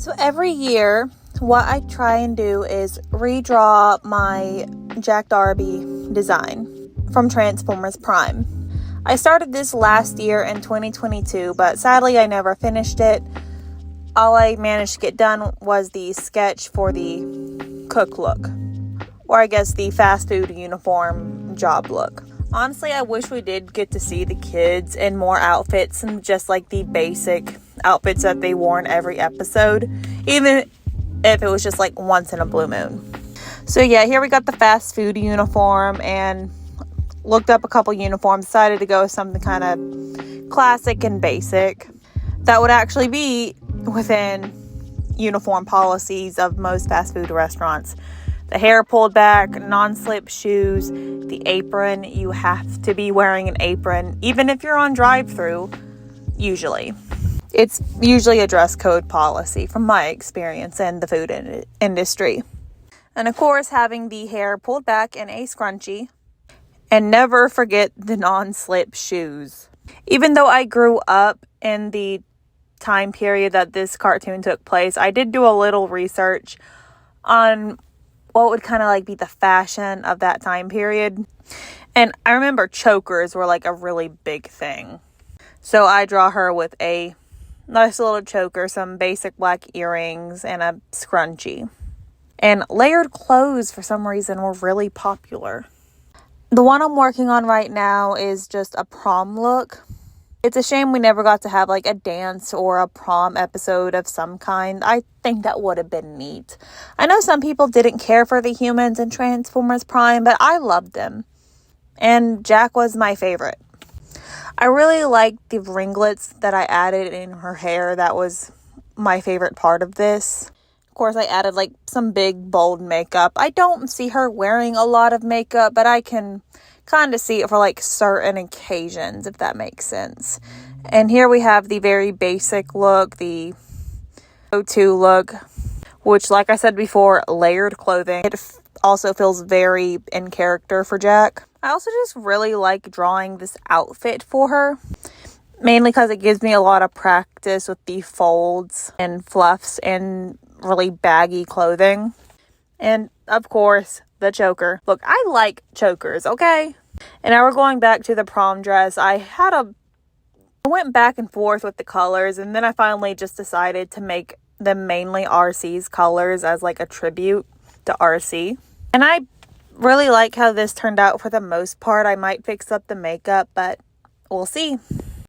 So every year, what I try and do is redraw my Jack Darby design from Transformers Prime. I started this last year in 2022, but sadly I never finished it. All I managed to get done was the sketch for the cook look, or I guess the fast food uniform job look. Honestly, I wish we did get to see the kids in more outfits and just like the basic outfits that they wore in every episode, even if it was just like once in a blue moon. So yeah, here we got the fast food uniform and looked up a couple uniforms, decided to go with something kind of classic and basic that would actually be within uniform policies of most fast food restaurants. The hair pulled back, non-slip shoes, the apron. You have to be wearing an apron, even if you're on drive-through, usually. It's usually a dress code policy from my experience in the food industry. And of course, having the hair pulled back in a scrunchie. And never forget the non-slip shoes. Even though I grew up in the time period that this cartoon took place, I did do a little research on what would kind of like be the fashion of that time period. And I remember chokers were like a really big thing. So I draw her with a nice little choker, some basic black earrings, and a scrunchie. And layered clothes for some reason were really popular. The one I'm working on right now is just a prom look. It's a shame we never got to have like a dance or a prom episode of some kind. I think that would have been neat. I know some people didn't care for the humans in Transformers Prime, but I loved them. And Jack was my favorite. I really liked the ringlets that I added in her hair. That was my favorite part of this. Of course, I added like some big, bold makeup. I don't see her wearing a lot of makeup, but I can kind of see it for like certain occasions, if that makes sense. And here we have the very basic look, the go-to look, which, like I said before, layered clothing. It also feels very in character for Jack. I also just really like drawing this outfit for her, mainly because it gives me a lot of practice with the folds and fluffs and really baggy clothing. And of course, the choker. Look, I like chokers, okay? And now we're going back to the prom dress. I went back and forth with the colors, and then I finally just decided to make them mainly RC's colors as like a tribute to RC. And I really like how this turned out for the most part. I might fix up the makeup, but we'll see.